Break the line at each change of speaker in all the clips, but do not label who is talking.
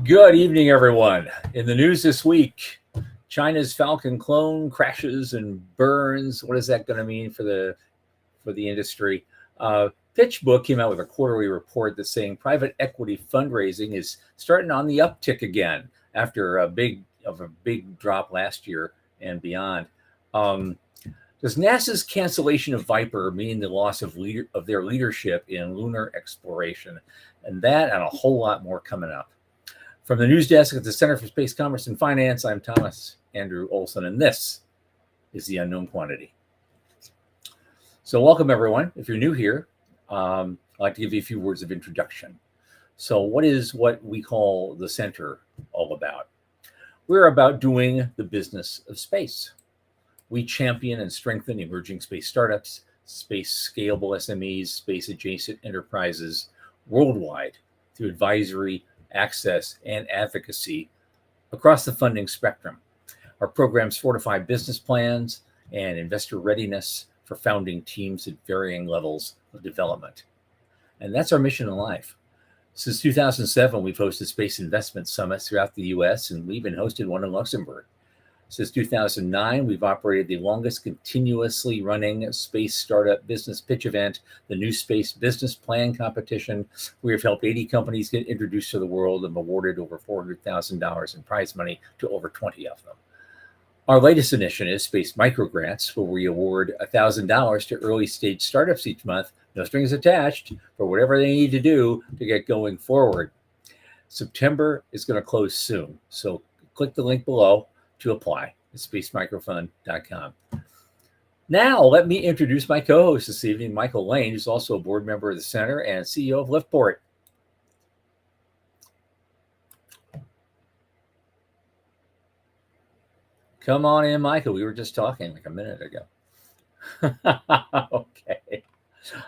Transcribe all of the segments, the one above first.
Good evening, everyone. In the news this week, China's Falcon clone crashes and burns. What is that going to mean for the industry? PitchBook came out with a quarterly report that's saying private equity fundraising is starting on the uptick again after a big drop last year and beyond. Does NASA's cancellation of Viper mean the loss of their leadership in lunar exploration? And that and a whole lot more coming up. From the news desk at the Center for Space Commerce and Finance, I'm Thomas Andrew Olson, and this is The Unknown Quantity. So welcome, everyone. If you're new here, I'd like to give you a few words of introduction. So what is what we call the Center all about? We're about doing the business of space. We champion and strengthen emerging space startups, space scalable SMEs, space adjacent enterprises worldwide through advisory, access, and advocacy across the funding spectrum. Our programs fortify business plans and investor readiness for founding teams at varying levels of development. And that's our mission in life. Since 2007, we've hosted space investment summits throughout the US, and we even hosted one in Luxembourg. Since 2009, we've operated the longest continuously running space startup business pitch event, the New Space Business Plan Competition. We have helped 80 companies get introduced to the world and awarded over $400,000 in prize money to over 20 of them. Our latest initiative is Space Microgrants, where we award $1,000 to early stage startups each month, no strings attached, for whatever they need to do to get going forward. September is going to close soon, so click the link below to apply at spacemicrofund.com. Now, let me introduce my co-host this evening, Michael Lane, who's also a board member of the Center and CEO of Liftport. Come on in, Michael. We were just talking like a minute ago. Okay.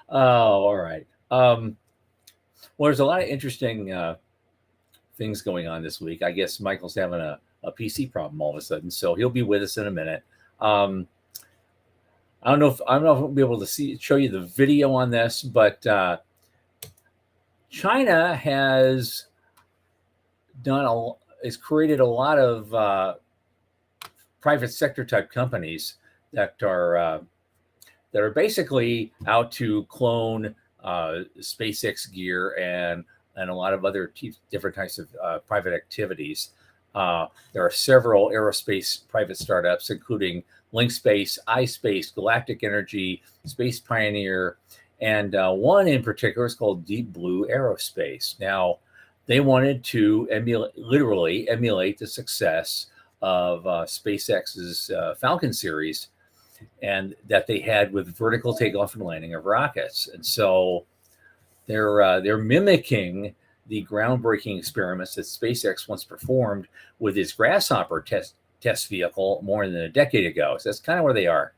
Oh, all right. Well, there's a lot of interesting things going on this week. I guess Michael's having a PC problem all of a sudden, so he'll be with us in a minute. I don't know if I'll be able to show you the video on this, but China has created a lot of private sector type companies that are basically out to clone SpaceX gear and a lot of other different types of private activities. There are several aerospace private startups, including LinkSpace, iSpace, Galactic Energy, Space Pioneer, and one in particular is called Deep Blue Aerospace. Now, they wanted to literally emulate the success of SpaceX's Falcon series, and that they had with vertical takeoff and landing of rockets. And so they're mimicking the groundbreaking experiments that SpaceX once performed with its Grasshopper test vehicle more than a decade ago. So that's kind of where they are.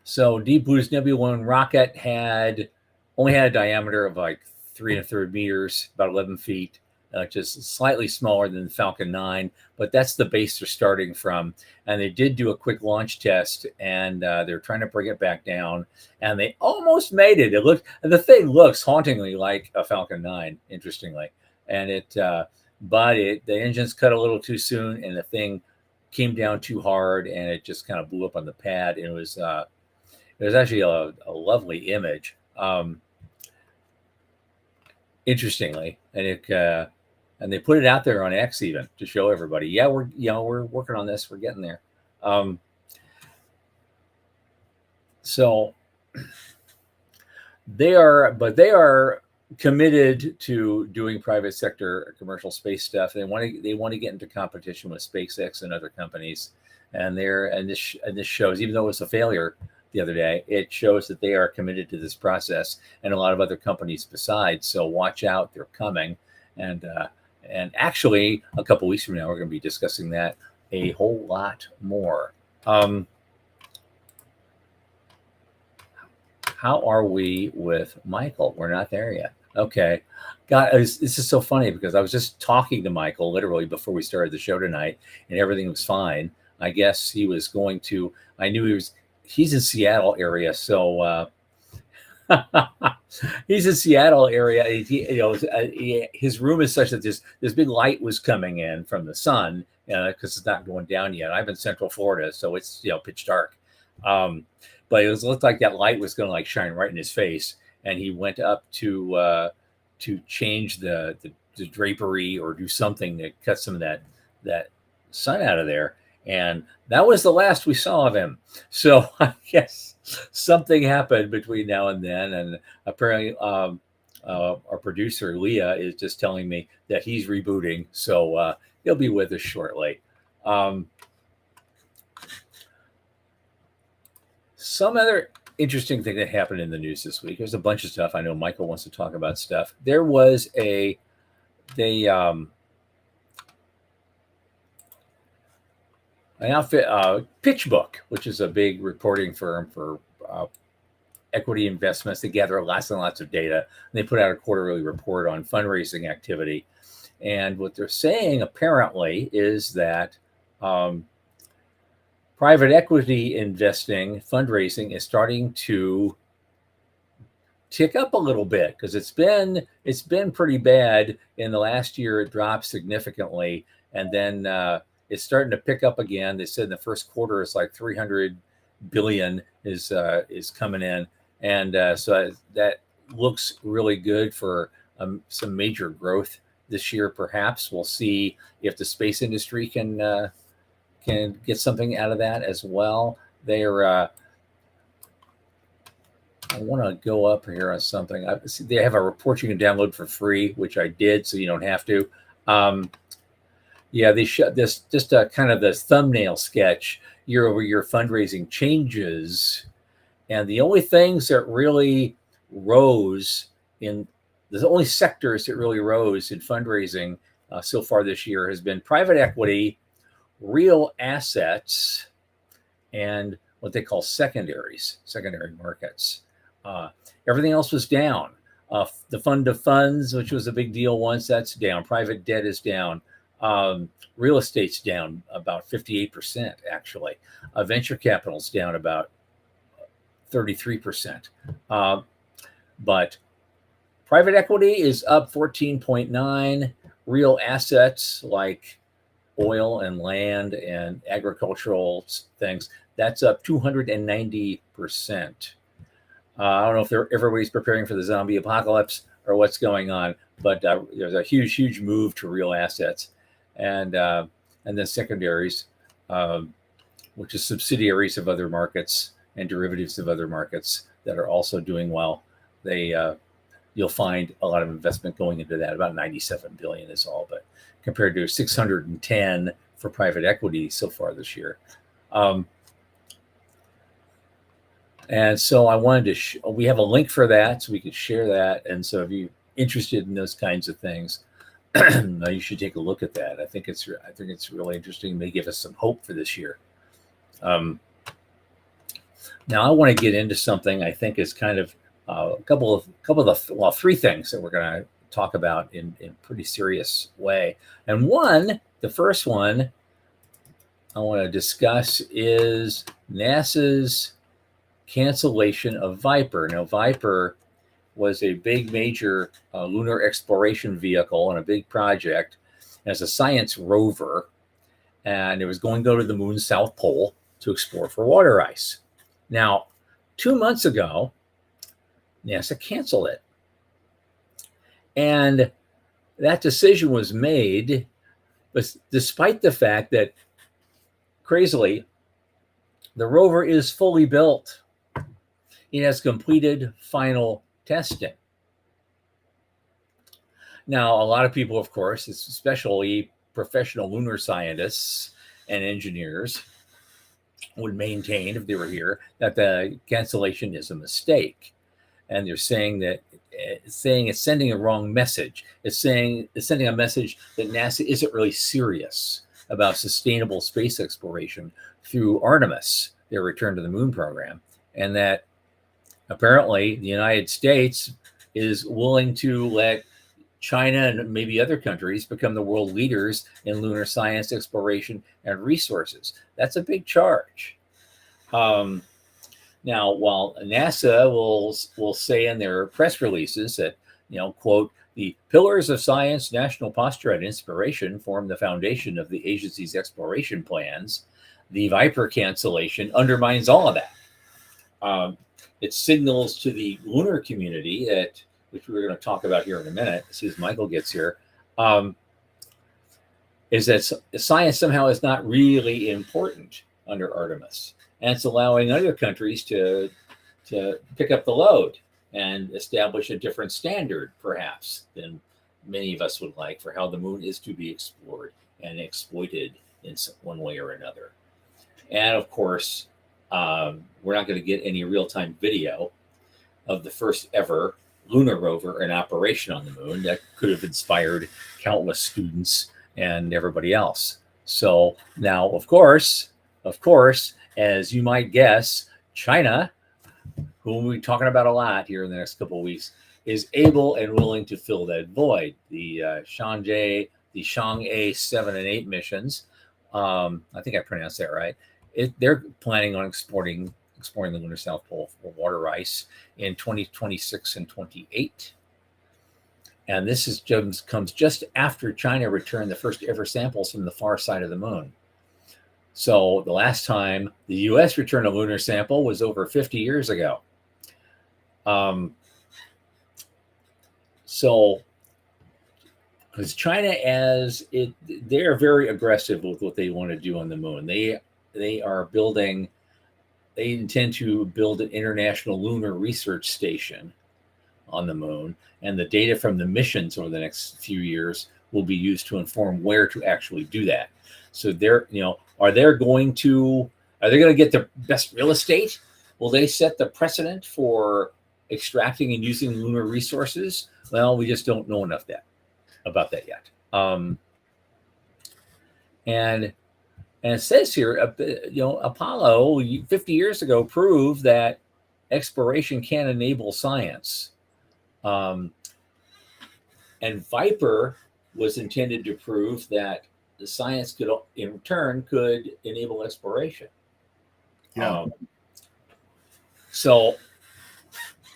So Deep Blue's Nebula 1 rocket only had a diameter of like 3 1/3 meters, about 11 feet, just slightly smaller than the Falcon 9, but that's the base they're starting from. And they did do a quick launch test, and they're trying to bring it back down, and they almost made it. The thing looks hauntingly like a Falcon 9, interestingly, and the engines cut a little too soon, and the thing came down too hard, and it just kind of blew up on the pad. And it was actually a lovely image, interestingly, and they put it out there on X even to show everybody. Yeah, we're working on this. We're getting there. So they are committed to doing private sector commercial space stuff. They want to get into competition with SpaceX and other companies. And this shows, even though it was a failure the other day, it shows that they are committed to this process, and a lot of other companies besides. So watch out, they're coming. And actually, a couple weeks from now, we're going to be discussing that a whole lot more. How are we with Michael? We're not there yet. Okay. God, this is so funny because I was just talking to Michael literally before we started the show tonight, and everything was fine. I guess he was going to. I knew he's in Seattle area, so he's in Seattle area. His room is such that this big light was coming in from the sun because it's not going down yet. I'm in Central Florida, so it's pitch dark. Um, but it looked like that light was going to like shine right in his face, and he went up to change the drapery or do something to cut some of that sun out of there. And that was the last we saw of him. So I guess something happened between now and then. And apparently, our producer Leah is just telling me that he's rebooting, so he'll be with us shortly. Some other interesting thing that happened in the news this week. There's a bunch of stuff. I know Michael wants to talk about stuff. There was an outfit, PitchBook, which is a big reporting firm for equity investments. They gather lots and lots of data, and they put out a quarterly report on fundraising activity. And what they're saying apparently is that private equity investing, fundraising is starting to tick up a little bit because it's been pretty bad. In the last year, it dropped significantly, and then it's starting to pick up again. They said in the first quarter it's like 300 billion is coming in, and so that looks really good for some major growth this year. Perhaps we'll see if the space industry can get something out of that as well. I want to go up here on something. They have a report you can download for free, which I did, so you don't have to. They showed this just kind of this thumbnail sketch year-over-year fundraising changes, and the only things that really rose the only sectors that really rose in fundraising so far this year has been private equity, real assets, and what they call secondary markets. Everything else was down. The fund of funds, which was a big deal once, that's down. Private debt is down. Real estate's down about 58%, actually. Venture capital's down about 33%. But private equity is up 14.9. Real assets like oil and land and agricultural things, that's up 290%. I don't know if everybody's preparing for the zombie apocalypse or what's going on, but there's a huge move to real assets, and then secondaries, which is subsidiaries of other markets and derivatives of other markets that are also doing well. You'll find a lot of investment going into that. About 97 billion is all, but compared to 610 for private equity so far this year. And so I wanted to, we have a link for that so we could share that. And so if you're interested in those kinds of things, you should take a look at that. I think it's really interesting. It may give us some hope for this year. Now I want to get into something I think is kind of three things that we're going to talk about in pretty serious way. And the first one I want to discuss is NASA's cancellation of Viper. Now, Viper was a big, major lunar exploration vehicle and a big project as a science rover, and it was going to go to the moon's south pole to explore for water ice. Now, 2 months ago, NASA canceled it. And that decision was made despite the fact that, crazily, the rover is fully built. It has completed final testing. Now, a lot of people, of course, especially professional lunar scientists and engineers, would maintain, if they were here, that the cancellation is a mistake. And they're saying that it's sending a wrong message. It's sending a message that NASA isn't really serious about sustainable space exploration through Artemis, their return to the moon program, and that apparently the United States is willing to let China and maybe other countries become the world leaders in lunar science, exploration, and resources. That's a big charge. Um, Now, while NASA will say in their press releases that, quote, the pillars of science, national posture, and inspiration form the foundation of the agency's exploration plans, the Viper cancellation undermines all of that. It signals to the lunar community that, which we're going to talk about here in a minute, as soon as Michael gets here, is that science somehow is not really important under Artemis. And it's allowing other countries to pick up the load and establish a different standard, perhaps, than many of us would like for how the moon is to be explored and exploited in one way or another. And of course, we're not going to get any real-time video of the first ever lunar rover in operation on the moon that could have inspired countless students and everybody else. So now, of course, as you might guess, China, who we'll be talking about a lot here in the next couple of weeks, is able and willing to fill that void. The Chang'e 7 and 8 missions, I think I pronounced that right. They're planning on exploring the lunar South Pole for water ice in 2026 and 28. And this comes just after China returned the first ever samples from the far side of the moon. So the last time the U.S. returned a lunar sample was over 50 years ago. So, because China, they're very aggressive with what they want to do on the moon. They intend to build an international lunar research station on the moon, and the data from the missions over the next few years will be used to inform where to actually do that. So are they going to get the best real estate? Will they set the precedent for extracting and using lunar resources? Well, we just don't know enough about that yet. And it says here, Apollo 50 years ago proved that exploration can enable science. And Viper was intended to prove that the science could enable exploration.
Yeah.
So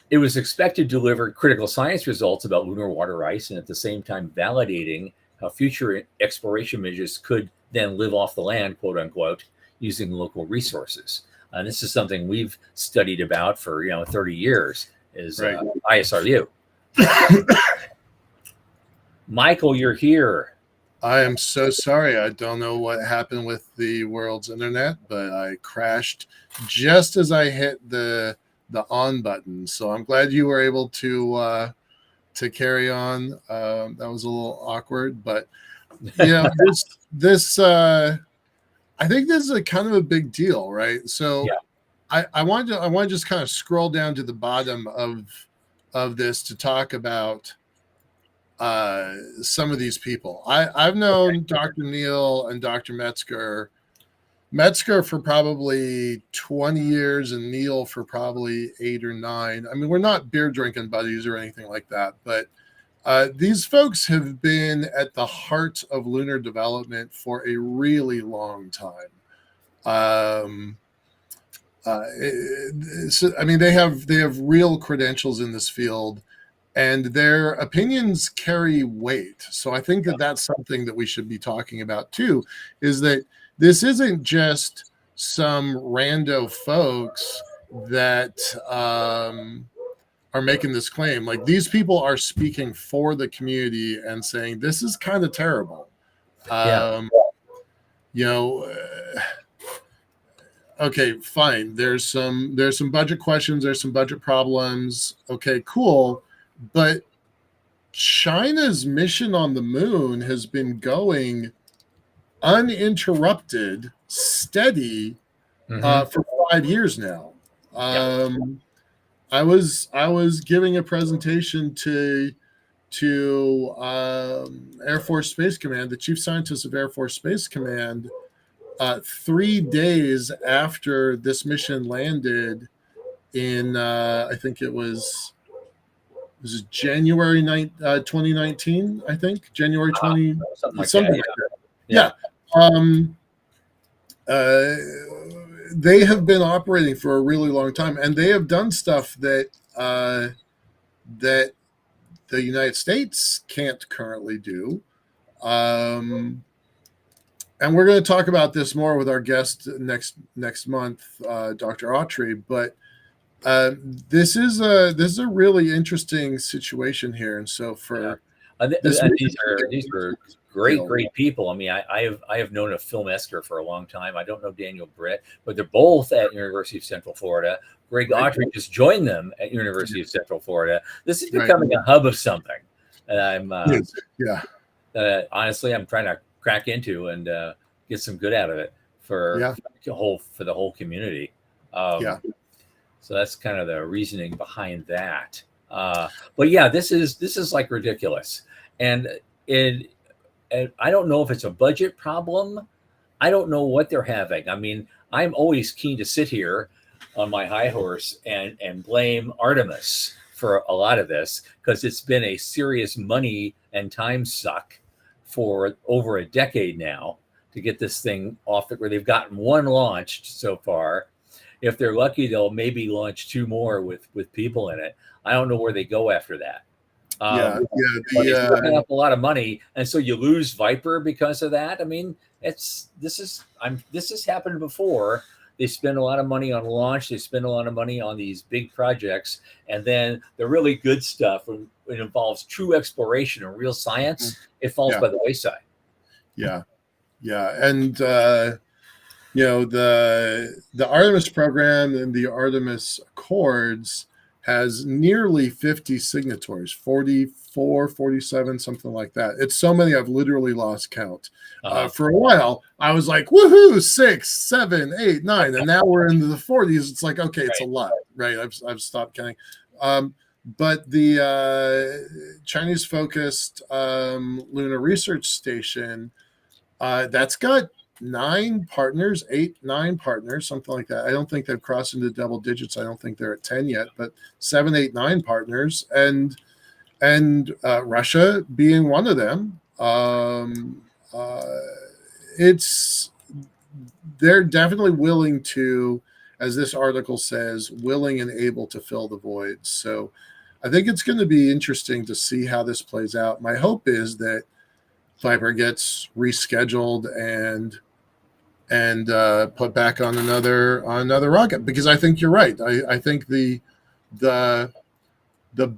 it was expected to deliver critical science results about lunar water ice and at the same time validating how future exploration missions could then live off the land, quote unquote, using local resources. And this is something we've studied about for 30 years is
right.
ISRU. Michael, you're here.
I am so sorry. I don't know what happened with the world's internet, but I crashed just as I hit the on button. So I'm glad you were able to carry on. That was a little awkward, but this I think this is a kind of a big deal, right? So yeah. I want to just kind of scroll down to the bottom of this to talk about some of these people. I've known Dr. Neal and Dr. Metzger for probably 20 years and Neal for probably 8 or 9. I mean, we're not beer drinking buddies or anything like that, but these folks have been at the heart of lunar development for a really long time. So, I mean, they have real credentials in this field, and their opinions carry weight. So I think that that's something that we should be talking about too, is that this isn't just some rando folks that are making this claim. Like, these people are speaking for the community and saying this is kind of terrible. Okay, fine. There's some budget questions. There's some budget problems. Okay, cool. But China's mission on the moon has been going uninterrupted, steady for 5 years now. I was giving a presentation to Air Force Space Command, the chief scientist of Air Force Space Command, 3 days after this mission landed in I think it was this is January 2019, I think. January 20,
something like
something
that.
like that.
Yeah.
They have been operating for a really long time, and they have done stuff that that the United States can't currently do. And we're going to talk about this more with our guest next month, Dr. Autry. But this is a really interesting situation here, and so for
these are great people. I mean, I have known a Phil Mesker for a long time. I don't know Daniel Britt, but they're both at University of Central Florida. Greg Autry just joined them at University of Central Florida. This is becoming a hub of something, and I'm honestly I'm trying to crack into and get some good out of it for the whole community. So that's kind of the reasoning behind that. But yeah, this is like ridiculous, and I don't know if it's a budget problem. I don't know what they're having. I mean, I'm always keen to sit here on my high horse and blame Artemis for a lot of this, because it's been a serious money and time suck for over a decade now to get this thing off where they've gotten one launched so far. If they're lucky, they'll maybe launch two more with people in it. I don't know where they go after that. They're putting up a lot of money, and so you lose Viper because of that. I mean, this has happened before. They spend a lot of money on launch. They spend a lot of money on these big projects, and then the really good stuff, when it involves true exploration and real science, it falls by the wayside.
And the Artemis program and the Artemis Accords has nearly 50 signatories, 44, 47, something like that. It's so many I've literally lost count. For a while, I was like, woohoo, 6, 7, 8, 9. And now we're into the 40s. It's like, okay, it's a lot, right? I've stopped counting. But the Chinese-focused Lunar Research Station, that's got 9 partners, 8, 9 partners, something like that. I don't think they've crossed into double digits. I don't think they're at 10 yet, but 7, 8, 9 partners, and Russia being one of them. They're definitely willing to, as this article says, willing and able to fill the voids. So I think it's going to be interesting to see how this plays out. My hope is that Viper gets rescheduled and put back on another rocket, because I think you're right. I think the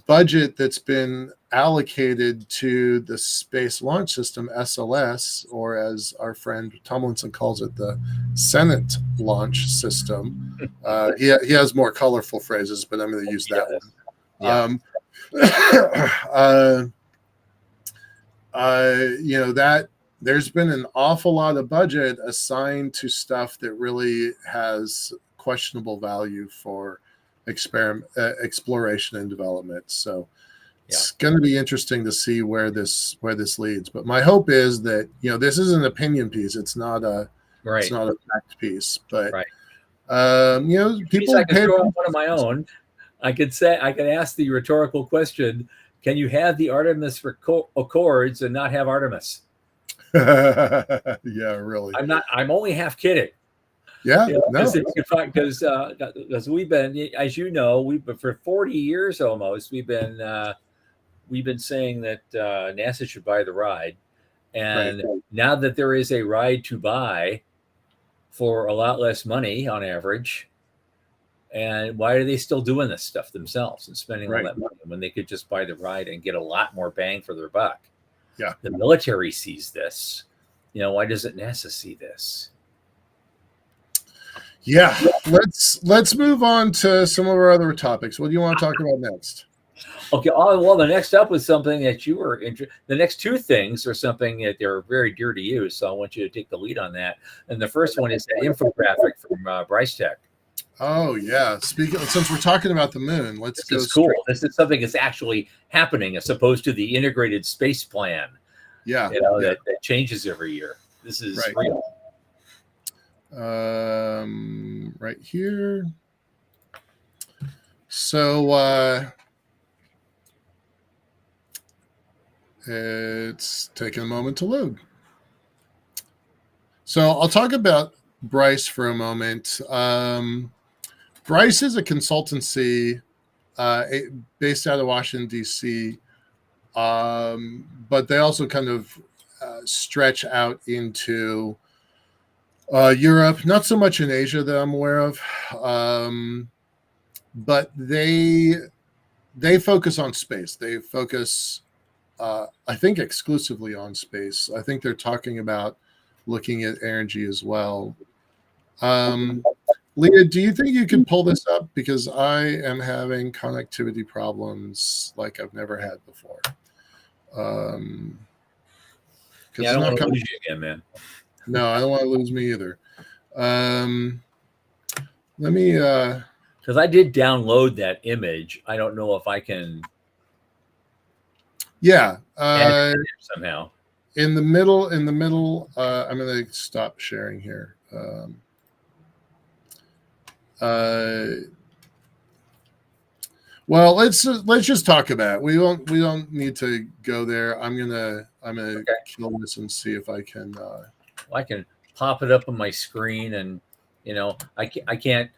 budget that's been allocated to the Space Launch System, SLS, or as our friend Tomlinson calls it, the Senate Launch System. He has more colorful phrases, but I'm going to use that one. That there's been an awful lot of budget assigned to stuff that really has questionable value for exploration and development. So it's going to be interesting to see where this leads. But my hope is that this is an opinion piece. It's not a fact piece. But people
I could throw out one of my own. I could ask the rhetorical question: can you have the Artemis Accords and not have Artemis?
Yeah, really.
I'm only half kidding.
Yeah,
because we've been, as you know, for 40 years almost, we've been saying that NASA should buy the ride, and now that there is a ride to buy for a lot less money on average, and why are they still doing this stuff themselves and spending all that money when they could just buy the ride and get a lot more bang for their buck?
Yeah,
the military sees this. Why doesn't NASA see this?
Yeah, let's move on to some of our other topics. What do you want to talk about next?
Okay, well, the next up was something that you were interested. The next two things are something that they're very dear to you, so I want you to take the lead on that. And the first one is an infographic from Bryce Tech.
Oh yeah, since we're talking about the moon, let's go.
This is cool. This is something that's actually happening, as opposed to the integrated space plan. That changes every year. This is real.
Right here. So It's taking a moment to load. So I'll talk about Bryce for a moment. Bryce is a consultancy based out of Washington, D.C., but they also kind of stretch out into Europe, not so much in Asia that I'm aware of, but they focus on space. They focus, I think, exclusively on space. I think they're talking about looking at energy as well. Leah, do you think you can pull this up? Because I am having connectivity problems like I've never had before.
Yeah, I don't want to lose you again, man.
No, I don't want to lose me either. Let me.
Because I did download that image. I don't know if I can.
Yeah.
Somehow.
In the middle. I'm going to stop sharing here. Well, let's just talk about it. We don't need to go there. I'm gonna kill this and see if I can.
Well, I can pop it up on my screen, and I can't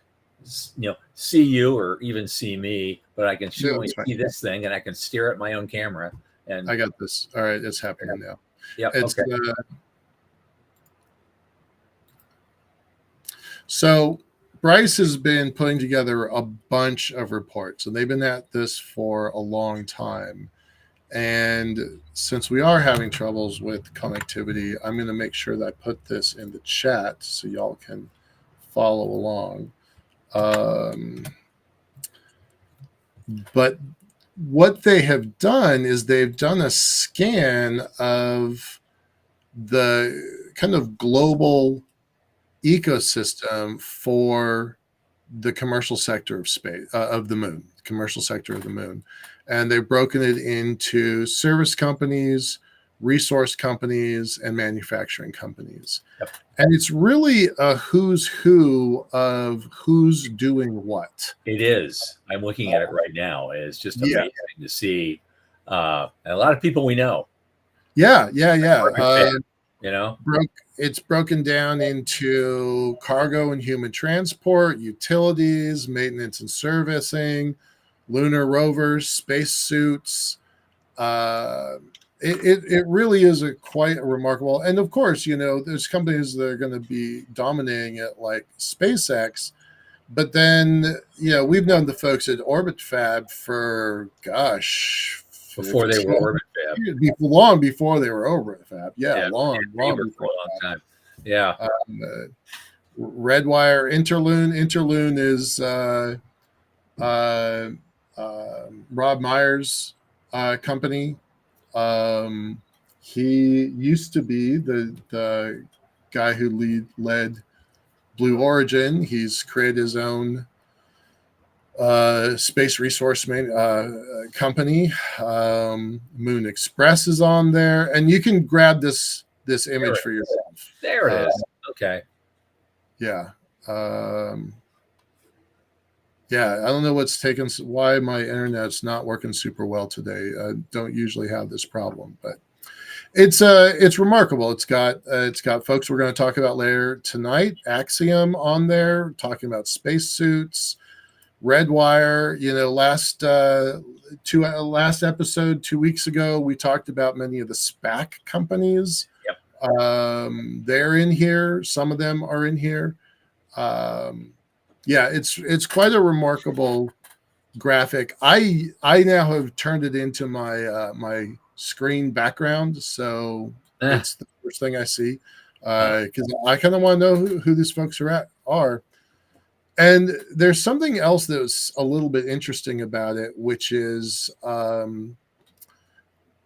see you or even see me, but I can surely see this thing, and I can stare at my own camera. And
I got this. All right, it's happening now.
Yeah. Okay.
So Bryce has been putting together a bunch of reports, and they've been at this for a long time. And since we are having troubles with connectivity, I'm going to make sure that I put this in the chat so y'all can follow along. But what they have done is they've done a scan of the kind of global ecosystem for the commercial sector of space, of the moon, commercial sector of the moon. And they've broken it into service companies, resource companies, and manufacturing companies.
Yep.
And it's really a who's who of who's doing what.
It is. I'm looking at it right now. It's just amazing to see. A lot of people we know.
Yeah. It's broken down into cargo and human transport, utilities, maintenance and servicing, lunar rovers, space suits. It really is quite a remarkable. And of course, there's companies that are going to be dominating it, like SpaceX. But then, we've known the folks at Orbit Fab for,
before they were Orbit Fab.
Long before they were Orbit Fab. Long before
for a long time. Yeah.
Redwire, Interloon. Interloon is Rob Meyer's company. He used to be the guy who led Blue Origin. He's created his own space resource company. Moon Express is on there, and you can grab this image for yourself.
There it is. Okay.
Yeah. Yeah, I don't know why my internet's not working super well today. I don't usually have this problem, but it's remarkable. It's got folks we're going to talk about later tonight. Axiom on there talking about spacesuits. Redwire. Last episode 2 weeks ago, we talked about many of the SPAC companies.
Yep.
They're in here. Some of them are in here. It's quite a remarkable graphic. I now have turned it into my my screen background, so it's the first thing I see because I kind of want to know who these folks are. And there's something else that was a little bit interesting about it, which is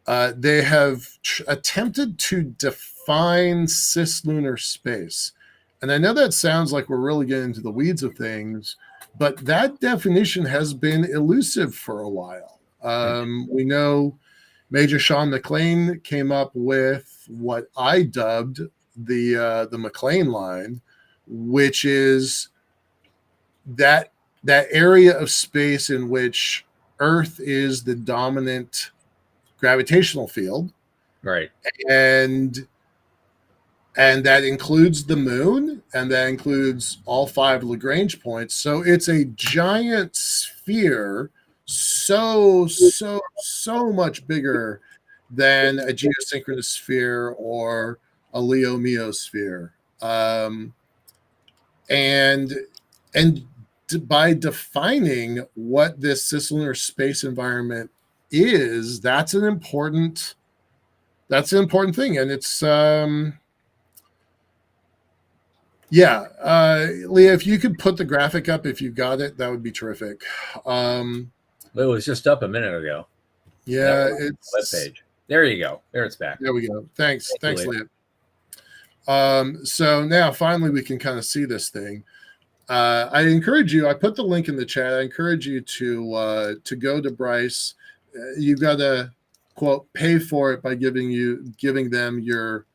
they have attempted to define cislunar space. And I know that sounds like we're really getting into the weeds of things, but that definition has been elusive for a while. We know Major Sean McLean came up with what I dubbed the McLean line, which is that area of space in which Earth is the dominant gravitational field,
Right.
and that includes the moon, and that includes all 5 Lagrange points. So it's a giant sphere, so much bigger than a geosynchronous sphere or a Leo meosphere. And by defining what this cislunar space environment is, that's an important thing. And it's Leah, if you could put the graphic up, if you got it, that would be terrific.
It was just up a minute ago.
Yeah, it's
web page. There you go. There it's back.
There we go. Thanks,
Leah.
Leah. So now finally we can kind of see this thing. I encourage you. I put the link in the chat. I encourage you to go to Bryce. You got to quote pay for it by giving them your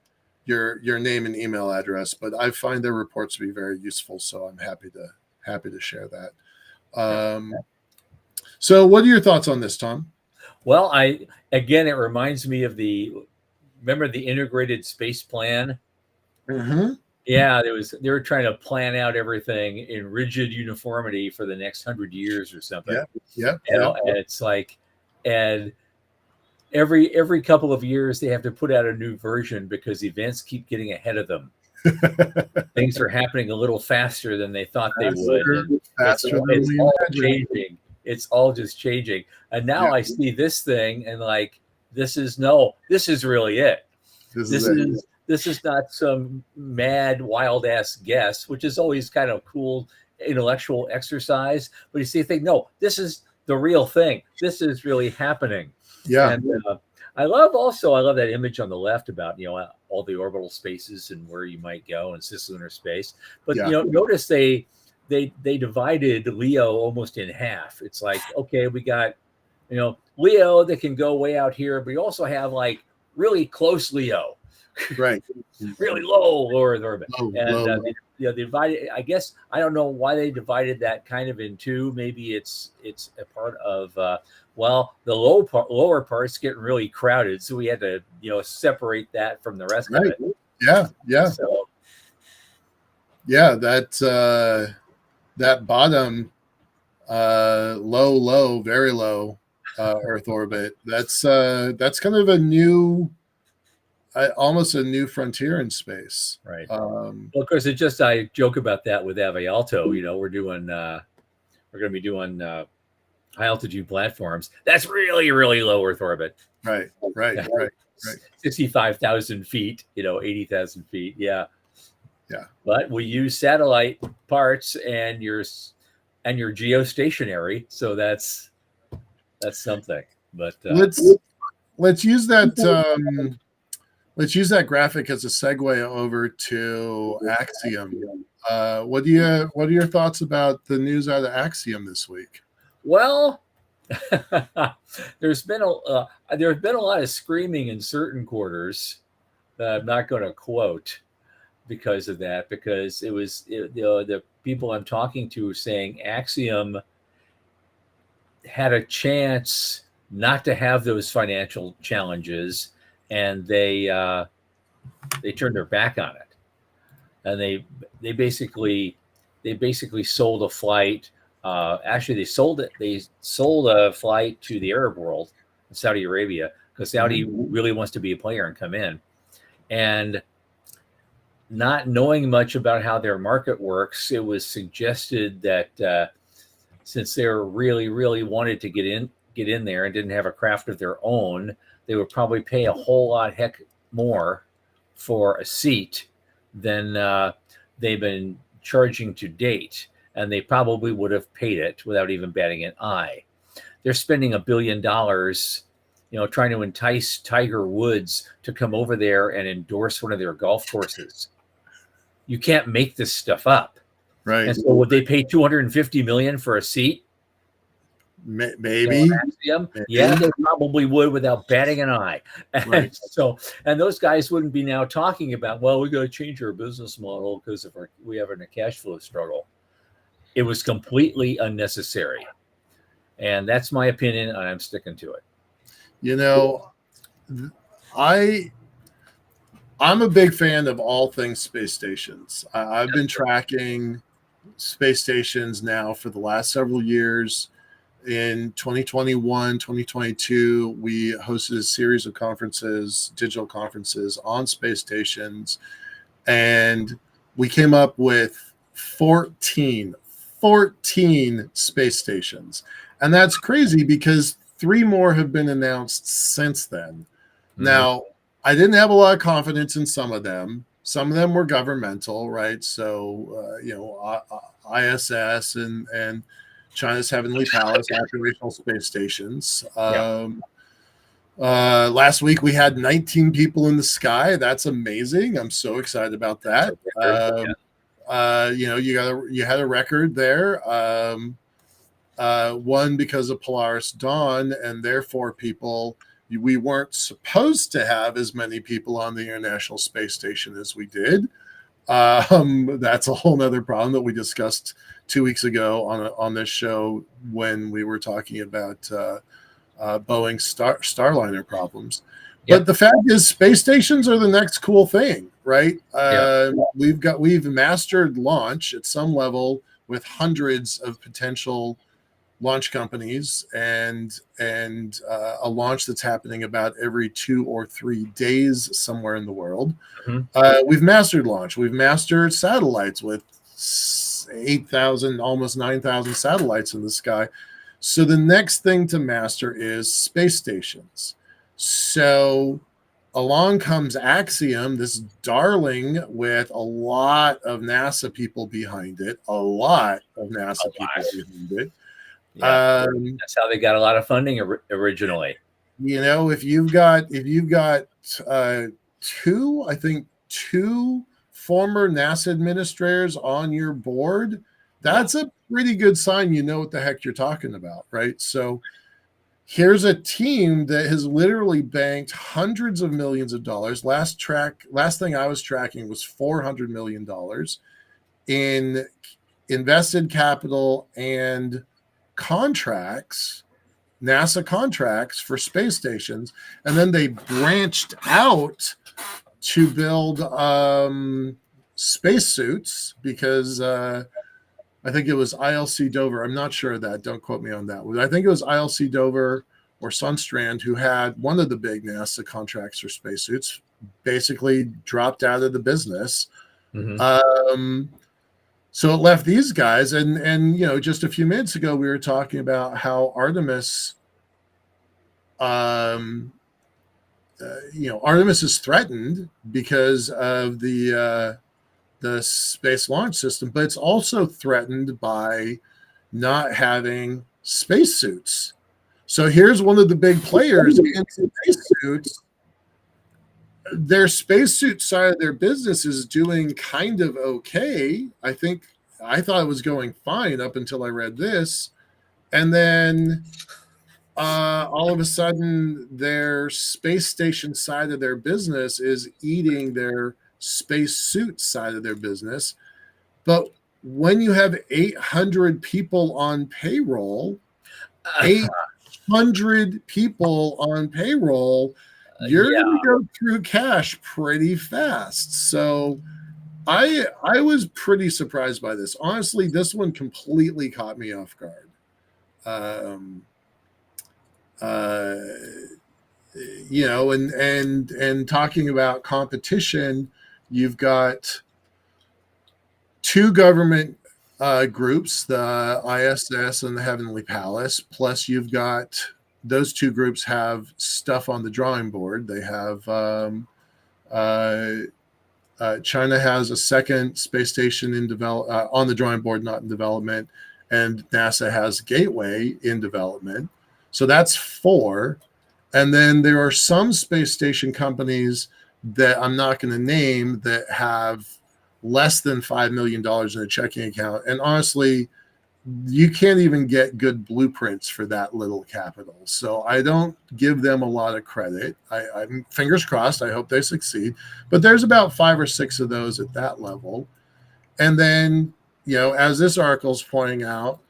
name and email address. But I find their reports to be very useful, so I'm happy to share that. So, what are your thoughts on this, Tom?
Well, it reminds me of remember the integrated space plan?
Mm-hmm.
Yeah, they were trying to plan out everything in rigid uniformity for the next 100 years or something.
Yeah.
And it's like, and every couple of years they have to put out a new version because events keep getting ahead of them. Things are happening a little faster than they thought they would. It's all changing. It's all just changing. And now I see this thing and like, this is really it. This is not some mad, wild ass guess, which is always kind of cool intellectual exercise. But you see, no, this is the real thing. This is really happening.
Yeah.
And I love that image on the left about, all the orbital spaces and where you might go in cislunar space. But, notice they divided Leo almost in half. It's like, okay, we got, Leo that can go way out here, but we also have like really close Leo.
Right.
Really low Earth orbit.
Low.
They divided, I guess, I don't know why they divided that kind of in two. Maybe it's a part of, the lower part's getting really crowded. So we had to, separate that from the rest of it.
Yeah.
So,
yeah, that bottom, low, very low Earth orbit. That's kind of a new, almost a new frontier in space.
Right. Well, of course, I joke about that with Ave Alto. We're going to be doing high altitude platforms. That's really, really low Earth orbit.
Right.
65,000 feet, 80,000 feet. Yeah. But we use satellite parts and you're geostationary. So that's something. But
let's use that. Let's use that graphic as a segue over to Axiom. What are your thoughts about the news out of Axiom this week?
Well, there's been a lot of screaming in certain quarters that I'm not going to quote because of that, because the people I'm talking to are saying Axiom had a chance not to have those financial challenges, and they turned their back on it, and they basically sold a flight. Actually, they sold it. They sold a flight to the Arab world, Saudi Arabia, because Saudi really wants to be a player and come in. And not knowing much about how their market works, it was suggested that since they really, really wanted to get in there and didn't have a craft of their own, they would probably pay a whole lot more for a seat than they've been charging to date. And they probably would have paid it without even batting an eye. They're spending $1 billion, trying to entice Tiger Woods to come over there and endorse one of their golf courses. You can't make this stuff up.
Right.
And so would they pay $250 million for a seat?
Maybe.
Yeah, they probably would without batting an eye.
Right.
And those guys wouldn't be now talking about, well, we got to change our business model because we have a cash flow struggle. It was completely unnecessary. And that's my opinion, and I'm sticking to it.
I'm a big fan of all things space stations. I've been tracking space stations now for the last several years. In 2021, 2022, we hosted a series of conferences, digital conferences on space stations, and we came up with 14 space stations. And that's crazy because 3 more have been announced since then.
Mhm.
Now, I didn't have a lot of confidence in some of them. Some of them were governmental, right? So, ISS and China's Heavenly Palace operational space stations. Last week we had 19 people in the sky. That's amazing. I'm so excited about that. You had a record there. One because of Polaris Dawn and their 4 people. We weren't supposed to have as many people on the International Space Station as we did. That's a whole nother problem that we discussed 2 weeks ago on this show when we were talking about Boeing Starliner problems.
Yep.
But the fact is, space stations are the next cool thing, right? We've mastered launch at some level with hundreds of potential launch companies and a launch that's happening about every 2 or 3 days somewhere in the world.
Mm-hmm.
We've mastered launch. We've mastered satellites with 8,000, almost 9,000 satellites in the sky. So the next thing to master is space stations. So along comes Axiom, this darling with a lot of NASA people behind it.
Yeah. That's how they got a lot of funding originally.
If you've got 2 former NASA administrators on your board, that's a pretty good sign you know what the heck you're talking about, right? So here's a team that has literally banked hundreds of millions of dollars. Last thing I was tracking was $400 million in invested capital and contracts, NASA contracts for space stations, and then they branched out to build spacesuits because I think it was ILC Dover. I'm not sure of that. Don't quote me on that. I think it was ILC Dover or Sunstrand who had one of the big NASA contracts for spacesuits, basically dropped out of the business. Mm-hmm. So it left these guys, and just a few minutes ago we were talking about how Artemis, Artemis is threatened because of the Space Launch System, but it's also threatened by not having spacesuits. So here's one of the big players in spacesuits. Their spacesuit side of their business is doing kind of okay. I thought it was going fine up until I read this. And then all of a sudden, their space station side of their business is eating their spacesuit side of their business. But when you have 800 people on payroll, 800 people on payroll, you're going to go through cash pretty fast. So I was pretty surprised by this. Honestly, this one completely caught me off guard. And talking about competition, you've got 2 government groups, the ISS and the Heavenly Palace, plus you've got those 2 groups have stuff on the drawing board. They have China has a second space station on the drawing board, not in development, and NASA has Gateway in development. So that's 4. And then there are some space station companies that I'm not going to name that have less than $5 million in a checking account. And honestly, you can't even get good blueprints for that little capital. So I don't give them a lot of credit. I'm fingers crossed. I hope they succeed. But there's about 5 or 6 of those at that level. And then, as this article is pointing out,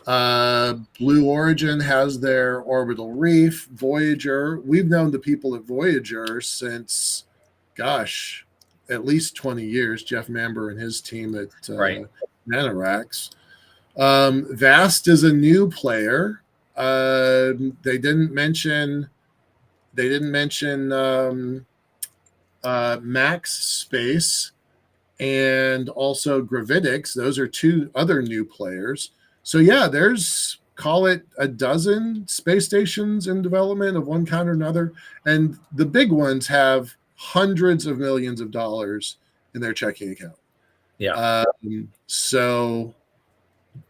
Blue Origin has their orbital reef. Voyager, we've known the people at Voyager since, gosh, at least 20 years. Jeff Mamber and his team at
Right.
Nanarax. Vast is a new player. They didn't mention Max Space and also Gravitics. Those are two other new players. So yeah, there's, call it a dozen space stations in development of one kind or another, and the big ones have hundreds of millions of dollars in their checking account.
Yeah.
So,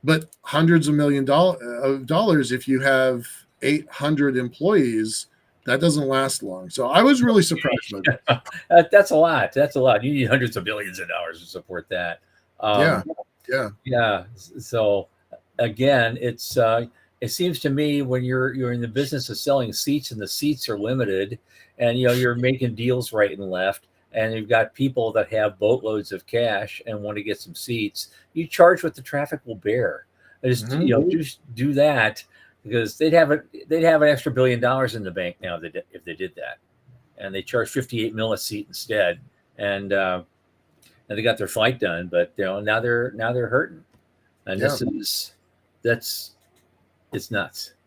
but hundreds of of dollars, if you have 800 employees, that doesn't last long. So I was really surprised by that.
That's a lot. That's a lot. You need hundreds of billions of dollars to support that.
Yeah.
Yeah. So again, it seems to me when you're in the business of selling seats and the seats are limited, and you're making deals right and left, and you've got people that have boatloads of cash and want to get some seats, you charge what the traffic will bear. Just just do that, because they'd have an extra $1 billion in the bank now if they did that, and they charge 58 mil a seat instead, and they got their flight done, but now they're hurting, and it's nuts.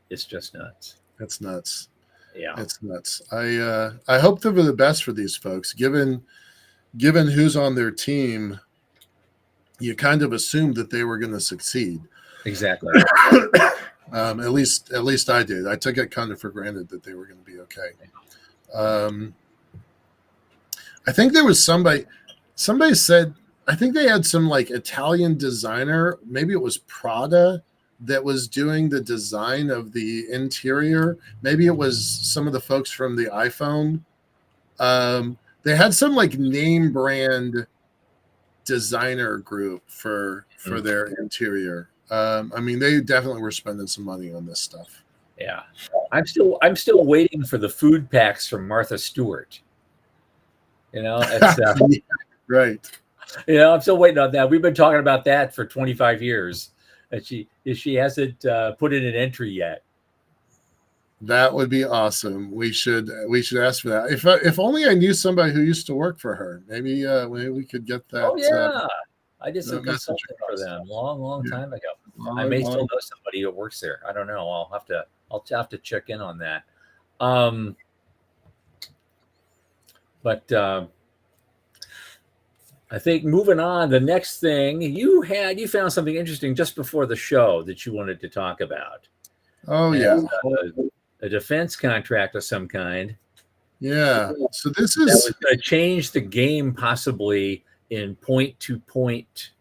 It's just nuts.
That's nuts.
Yeah,
it's nuts. I hope for the best for these folks. Given who's on their team, you kind of assumed that they were going to succeed.
Exactly.
At least I did. I took it kind of for granted that they were going to be okay. I think there was somebody said, I think they had some like Italian designer, maybe it was Prada, that was doing the design of the interior. Maybe it was some of the folks from the iPhone. They had some like name brand designer group for their interior. I mean, they definitely were spending some money on this stuff.
Yeah, I'm still waiting for the food packs from Martha Stewart. It's
right.
I'm still waiting on that. We've been talking about that for 25 years, and she hasn't put in an entry yet.
That would be awesome. We should ask for that. If only I knew somebody who used to work for her. Maybe we could get that.
Oh yeah, I did some consulting for them long time ago. I may still know somebody who works there. I don't know. I'll have to check in on that. But I think moving on, the next thing you found something interesting just before the show that you wanted to talk about.
Oh yeah,
a defense contract of some kind.
Yeah. So this is
that was going to change the game possibly in point-to-point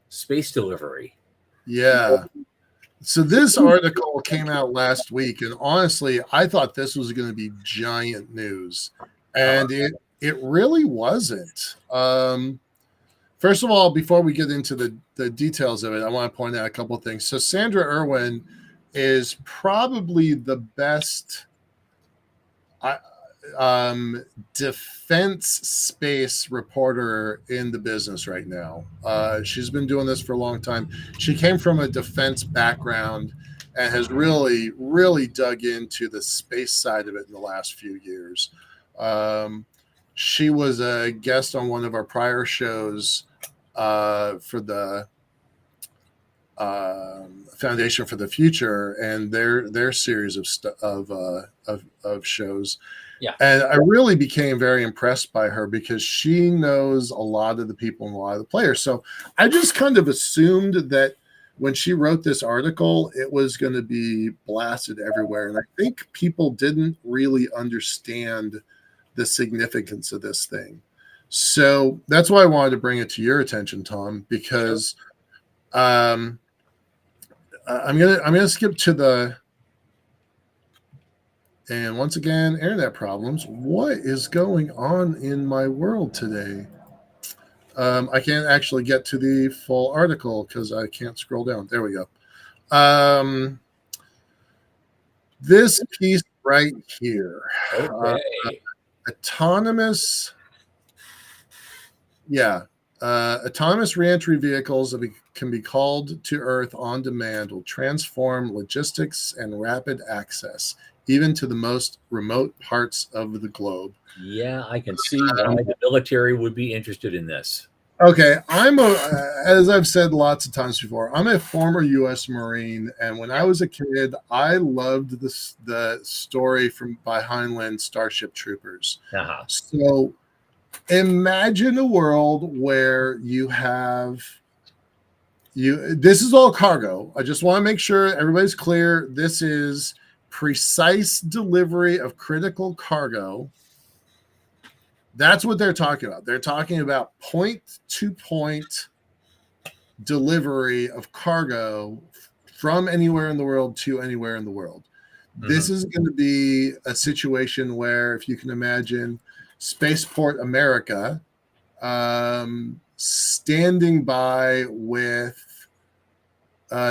space delivery.
Yeah. So this article came out last week, and honestly, I thought this was going to be giant news, and it really wasn't. First of all, before we get into the details of it, I want to point out a couple of things. So Sandra Irwin is probably the best defense space reporter in the business right now. She's been doing this for a long time. She came from a defense background and has really, really dug into the space side of it in the last few years. She was a guest on one of our prior shows for the Foundation for the Future and their series of shows.
Yeah.
And I really became very impressed by her because she knows a lot of the people and a lot of the players. So I just kind of assumed that when she wrote this article, it was going to be blasted everywhere. And I think people didn't really understand the significance of this thing. So that's why I wanted to bring it to your attention, Tom, because I'm gonna skip to the, and once again, internet problems. What is going on in my world today? I can't actually get to the full article because I can't scroll down. There we go. This piece right here.
Okay.
Autonomous. Yeah. Autonomous reentry vehicles that can be called to Earth on demand will transform logistics and rapid access, even to the most remote parts of the globe.
Yeah, I can see why the military would be interested in this.
Okay, as I've said lots of times before, I'm a former U.S. Marine, and when I was a kid, I loved the story by Heinlein, Starship Troopers.
Uh-huh.
So imagine a world where this is all cargo. I just want to make sure everybody's clear. This is precise delivery of critical cargo. That's what they're talking about. They're talking about point-to-point delivery of cargo from anywhere in the world to anywhere in the world. Mm-hmm. This is going to be a situation where, if you can imagine, Spaceport America standing by with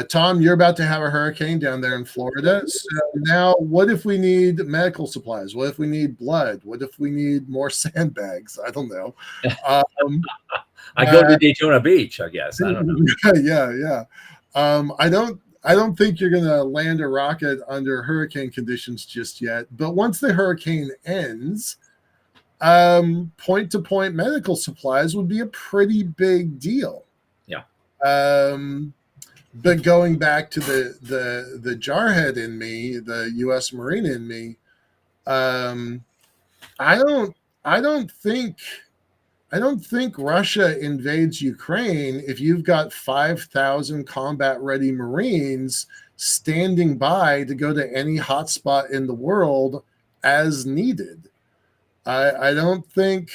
Tom, you're about to have a hurricane down there in Florida. So now what if we need medical supplies? What if we need blood? What if we need more sandbags? I don't know.
I go to Daytona Beach, I guess. I don't know.
Yeah. I don't think you're going to land a rocket under hurricane conditions just yet. But once the hurricane ends, point-to-point medical supplies would be a pretty big deal.
Yeah.
But going back to the jarhead in me, the U.S. Marine in me, I don't think Russia invades Ukraine if you've got 5,000 combat-ready Marines standing by to go to any hotspot in the world as needed. I think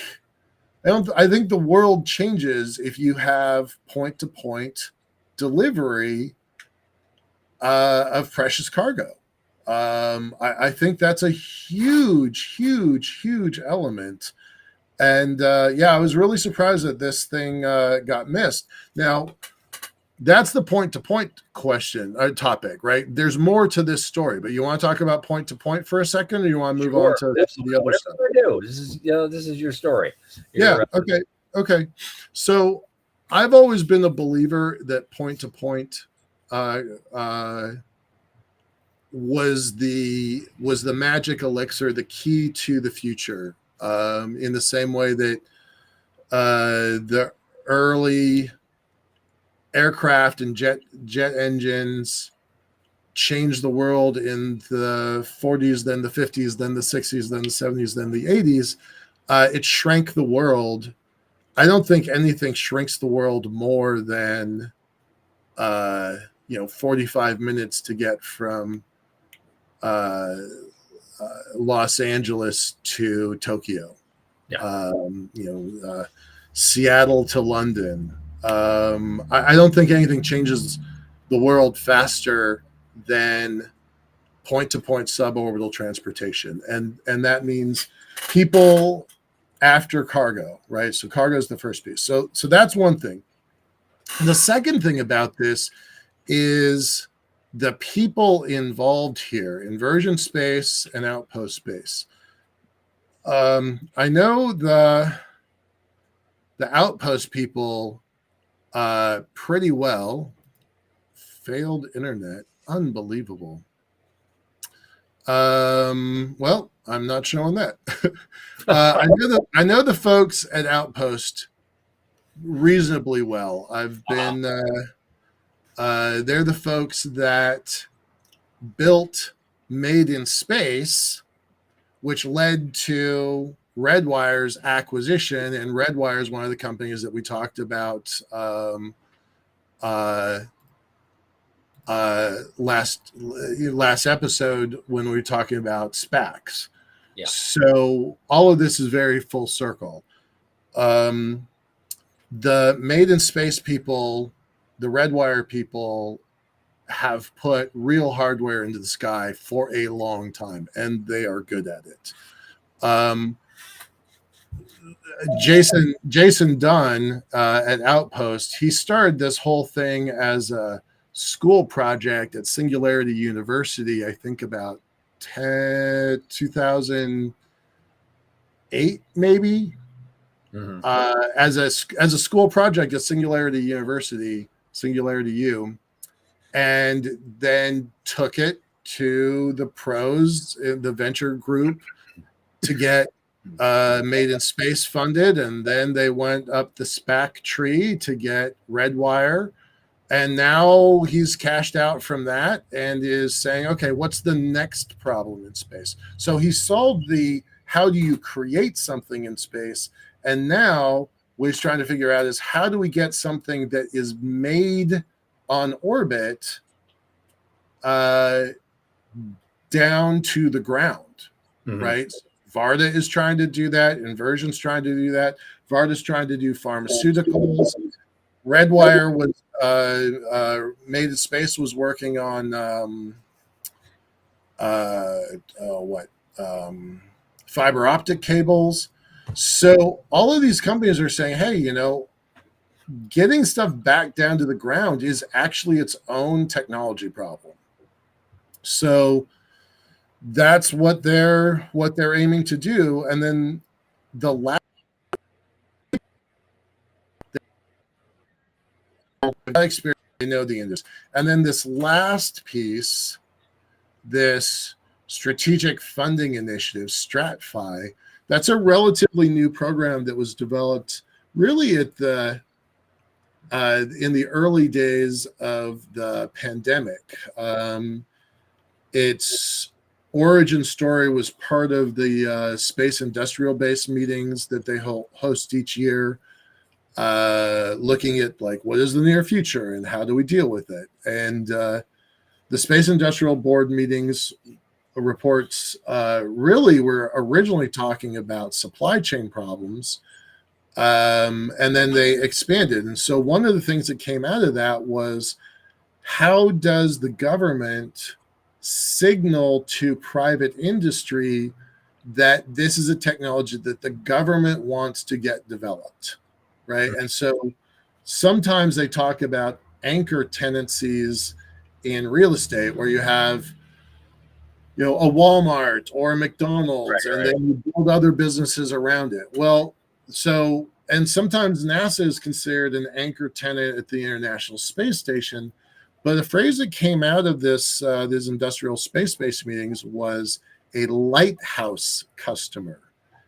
the world changes if you have point-to-point delivery of precious cargo. I think that's a huge element. And I was really surprised that this thing got missed. Now, that's the point-to-point topic, right? There's more to this story, but you want to talk about point-to-point for a second, or you want to move on to the other stuff?
I do. This is your story.
Okay. So I've always been a believer that point-to-point was the magic elixir, the key to the future. In the same way that the early aircraft and jet engines changed the world in the 40s, then the 50s, then the 60s, then the 70s, then the 80s, it shrank the world. I don't think anything shrinks the world more than 45 minutes to get from Los Angeles to Tokyo, Seattle to London. I don't think anything changes the world faster than point-to-point suborbital transportation, and that means people after cargo, right? So cargo is the first piece. So that's one thing. The second thing about this is the people involved here, inversion space and outpost space. I know the outpost people pretty well. Failed internet, unbelievable. Well, I'm not showing that. I know the folks at Outpost reasonably well. I've been. They're the folks that built Made in Space, which led to Redwire's acquisition. And Redwire is one of the companies that we talked about last episode when we were talking about SPACs.
Yeah.
So all of this is very full circle. The Made in Space people, the Redwire people, have put real hardware into the sky for a long time, and they are good at it. Jason Dunn at Outpost, he started this whole thing as a school project at Singularity University, I think about 2008, maybe.
Mhm.
as a school project at Singularity University, Singularity U, and then took it to the pros, the venture group, to get Made in Space funded, and then they went up the SPAC tree to get Redwire, and now he's cashed out from that and is saying, okay, what's the next problem in space? So he solved the how do you create something in space, and now what he's trying to figure out is how do we get something that is made on orbit down to the ground, right? Varda is trying to do that. Inversion's trying to do that. Varda's trying to do pharmaceuticals. Redwire was Made in Space was working on fiber optic cables. So all of these companies are saying, hey, getting stuff back down to the ground is actually its own technology problem. So that's what they're aiming to do. And then the last experience, they know the industry. And then this last piece, this strategic funding initiative, StratFi, that's a relatively new program that was developed really at the in the early days of the pandemic. Its origin story was part of the space industrial base meetings that they host each year, looking at like what is the near future and how do we deal with it. And the Space Industrial Board meetings reports really were originally talking about supply chain problems, and then they expanded. And so one of the things that came out of that was, how does the government signal to private industry that this is a technology that the government wants to get developed, right? And so sometimes they talk about anchor tenancies in real estate where you have a Walmart or a McDonald's, and then you build other businesses around it. Well, and sometimes NASA is considered an anchor tenant at the International Space Station. But the phrase that came out of these industrial space-based meetings was a lighthouse customer,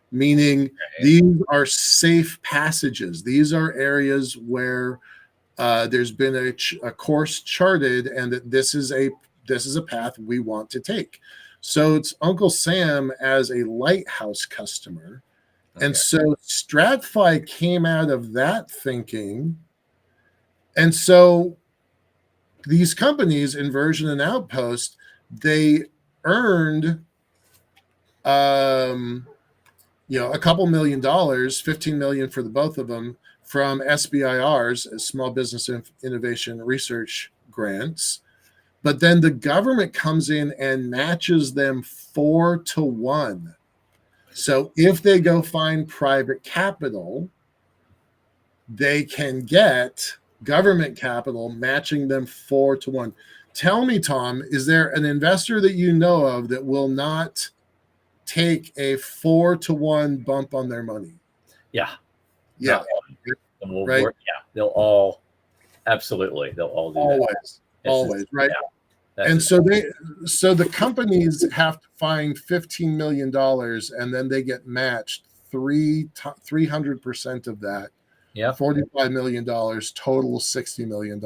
meaning these are safe passages. These are areas where there's been a course charted, and that this is a path we want to take. So it's Uncle Sam as a lighthouse customer. Okay. And so StratFi came out of that thinking. And so these companies, Inversion and Outpost, they earned a couple $1 million, $15 million for the both of them, from SBIRs, Small Business Innovation Research grants. But then the government comes in and matches them 4-1. So if they go find private capital, they can get government capital matching them 4-1. Tell me, Tom, is there an investor that you know of that will not take a 4-1 bump on their money?
Yeah.
Right.
They'll all absolutely. They'll all do that.
Always, right? Yeah, and so the companies have to find $15 million, and then they get matched 300% of that.
Yeah,
$45 million total, $60 million.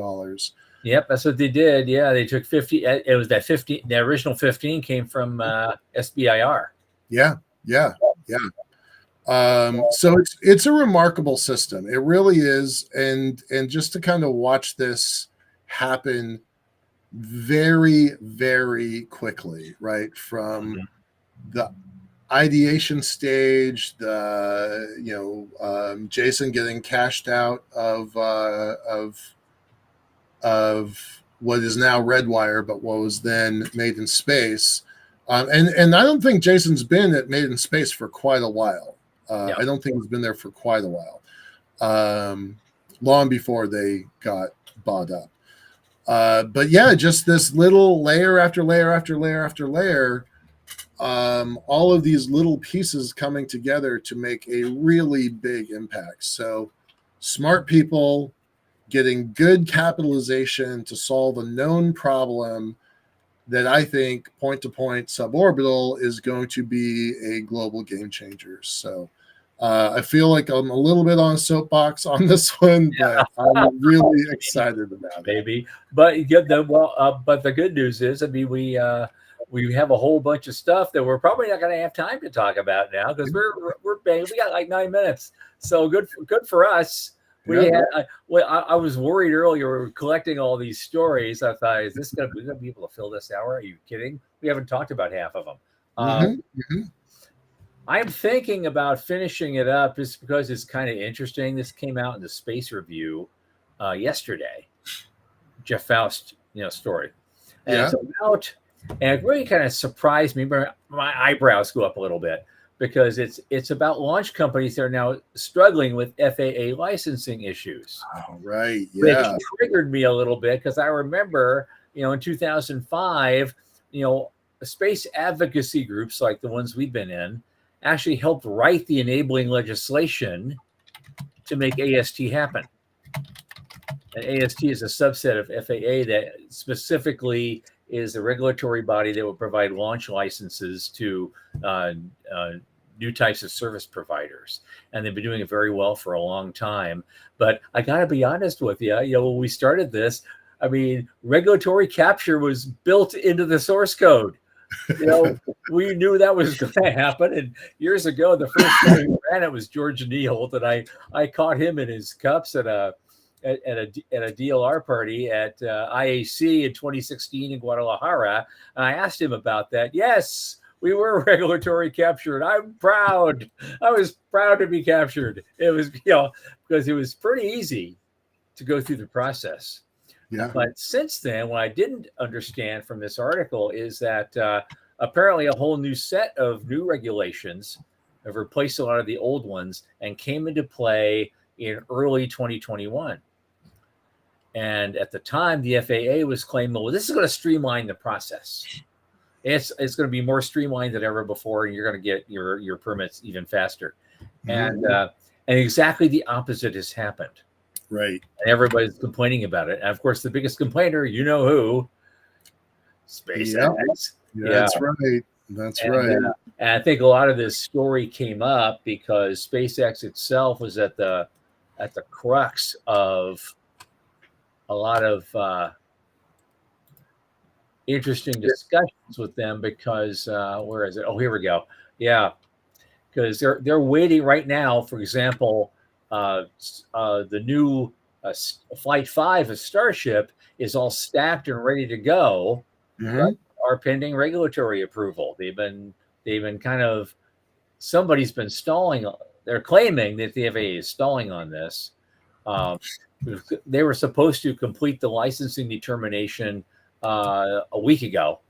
Yep, that's what they did. Yeah, they took 50. It was that 15. The original 15 came from SBIR.
Yeah. So it's a remarkable system. It really is, and just to kind of watch this happen very, very quickly, right? From the ideation stage, Jason getting cashed out of what is now Redwire, but what was then Made in Space. And I don't think Jason's been at Made in Space for quite a while. I don't think he's been there for quite a while, long before they got bought up. But yeah, just this little layer after layer after layer after layer all of these little pieces coming together to make a really big impact. So smart people getting good capitalization to solve a known problem that I think point-to-point suborbital is going to be a global game changer. So I feel like I'm a little bit on a soapbox on this one, but I'm really excited about it.
Maybe, but but the good news is, I mean, we have a whole bunch of stuff that we're probably not going to have time to talk about now because we got like 9 minutes. So good for us. I was worried earlier. We were collecting all these stories. I thought, is this going to be able to fill this hour? Are you kidding? We haven't talked about half of them. I'm thinking about finishing it up just because it's kind of interesting. This came out in the Space Review yesterday. Jeff Faust, story, and it's about, and it really kind of surprised me. My eyebrows go up a little bit because it's about launch companies that are now struggling with FAA licensing issues.
Oh, right, yeah,
which triggered me a little bit because I remember, in 2005, space advocacy groups like the ones we've been in actually helped write the enabling legislation to make AST happen. And AST is a subset of FAA that specifically is a regulatory body that will provide launch licenses to new types of service providers. And they've been doing it very well for a long time. But I got to be honest with you, when we started this, I mean, regulatory capture was built into the source code. We knew that was going to happen. And years ago, the first time we ran it was George Neal, that I caught him in his cups at a DLR party at IAC in 2016 in Guadalajara. And I asked him about that. Yes, we were regulatory captured. I'm proud. I was proud to be captured. It was, because it was pretty easy to go through the process.
Yeah.
But since then, what I didn't understand from this article is that apparently a whole new set of new regulations have replaced a lot of the old ones and came into play in early 2021. And at the time, the FAA was claiming, well, this is going to streamline the process. It's going to be more streamlined than ever before, and you're going to get your permits even faster. Mm-hmm. And exactly the opposite has happened.
Right.
And everybody's complaining about it. And of course, the biggest complainer, who? SpaceX.
Yeah, that's right. That's right.
And I think a lot of this story came up because SpaceX itself was at the crux of a lot of interesting discussions with them because where is it? Oh, here we go. Yeah, because they're waiting right now. For example, the new Flight 5 of Starship is all stacked and ready to go.
Mm-hmm.
Right? Are pending regulatory approval. They've been kind of, somebody's been stalling. They're claiming that the FAA is stalling on this. They were supposed to complete the licensing determination a week ago,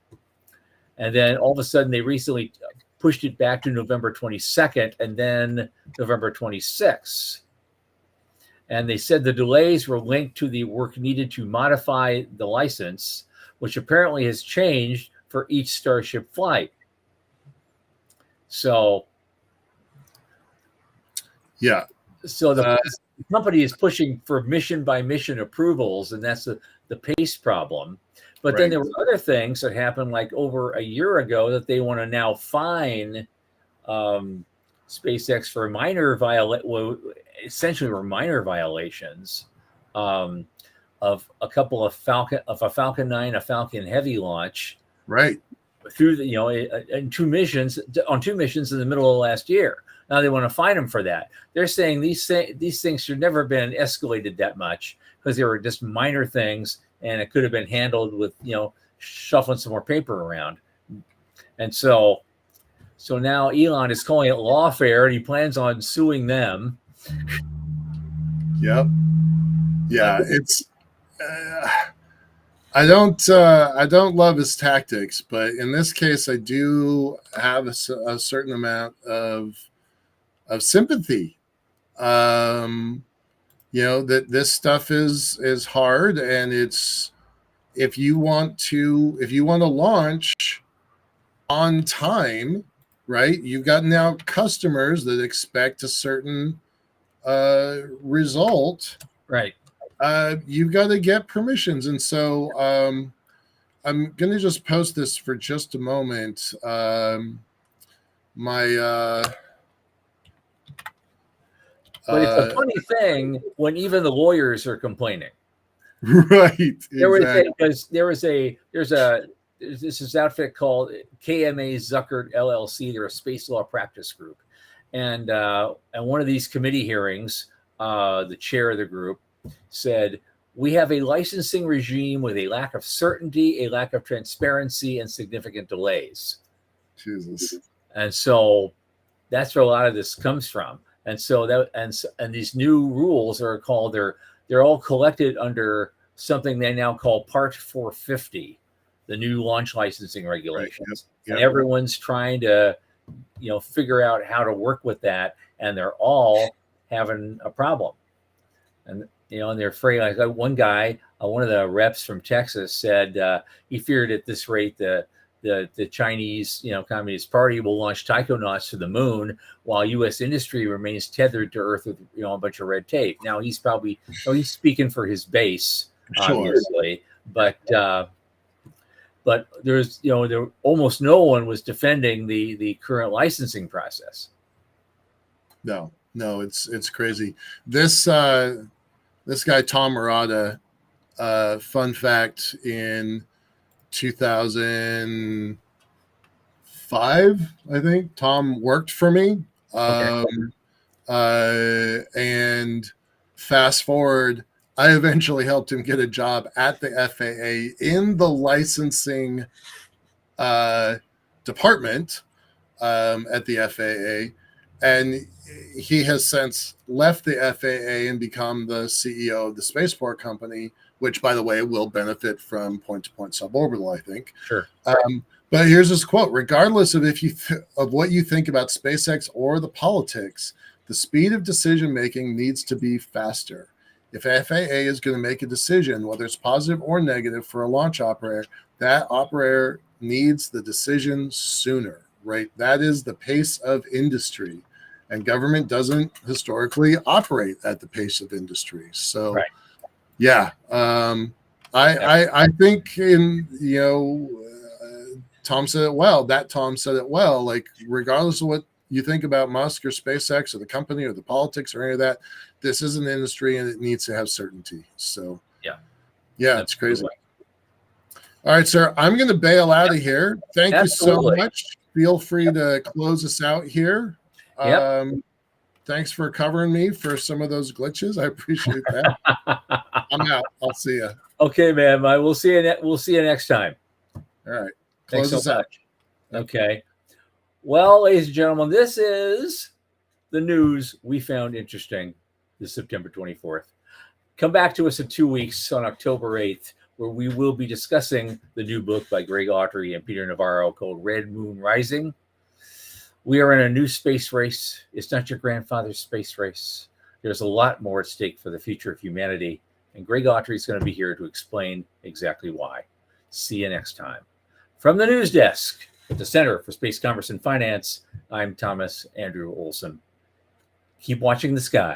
and then all of a sudden they recently pushed it back to November 22nd and then November 26th. And they said the delays were linked to the work needed to modify the license, which apparently has changed for each Starship flight. So,
yeah.
So the company is pushing for mission by mission approvals, and that's the pace problem. But then there were other things that happened like over a year ago that they want to now fine SpaceX for essentially minor violations of a couple of a Falcon 9, a Falcon Heavy launch,
right,
through the in two missions in the middle of last year. Now they want to fine them for that. They're saying these things should never have been escalated that much because they were just minor things, and it could have been handled with shuffling some more paper around. And so now Elon is calling it lawfare, and he plans on suing them.
Yep. Yeah, it's. I don't love his tactics, but in this case, I do have a certain amount of sympathy. That this stuff is hard, and it's if you want to launch, on time, right? You've got now customers that expect a certain result.
Right.
You've got to get permissions. And so I'm going to just post this for just a moment.
But it's a funny thing when even the lawyers are complaining.
Right.
There's this outfit called KMA Zuckert LLC. They're a space law practice group, and one of these committee hearings, the chair of the group said, "We have a licensing regime with a lack of certainty, a lack of transparency, and significant delays."
Jesus.
And so that's where a lot of this comes from. And so and these new rules are called, they're all collected under something they now call Part 450, the new launch licensing regulations. Right. Yep. And everyone's trying to, figure out how to work with that, and they're all having a problem. And and they're afraid. Like one guy, one of the reps from Texas said he feared at this rate the Chinese, Communist Party will launch taikonauts to the moon while U.S. industry remains tethered to Earth with, a bunch of red tape. Now he's probably, he's speaking for his base, obviously, but there's, there almost no one was defending the current licensing process.
No, it's crazy. This guy Tom Murata, fun fact, in 2005, I think, Tom worked for me. And fast forward, I eventually helped him get a job at the FAA in the licensing department at the FAA. And he has since left the FAA and become the CEO of the spaceport company, which, by the way, will benefit from point-to-point suborbital, I think.
Sure.
But here's this quote: regardless of of what you think about SpaceX or the politics, the speed of decision-making needs to be faster. If FAA is going to make a decision, whether it's positive or negative for a launch operator, that operator needs the decision sooner, right? That is the pace of industry. And government doesn't historically operate at the pace of industry. So, right. Yeah, I think Tom said it well. Tom said it well. Like, regardless of what you think about Musk or SpaceX or the company or the politics or any of that, this is an industry and it needs to have certainty. So, yeah, it's crazy. All right, sir, I'm going to bail out of here. Thank you so much. Feel free to close us out here. Thanks for covering me for some of those glitches. I appreciate that. I'm out. I'll see you.
Okay, man. We'll see you. We'll see you next time.
All right.
Close us out. Okay. Well, ladies and gentlemen, this is the news we found interesting this September 24th. Come back to us in 2 weeks on October 8th, where we will be discussing the new book by Greg Autry and Peter Navarro called Red Moon Rising. We are in a new space race. It's not your grandfather's space race. There's a lot more at stake for the future of humanity. And Greg Autry is going to be here to explain exactly why. See you next time. From the news desk at the Center for Space Commerce and Finance, I'm Thomas Andrew Olson. Keep watching the sky.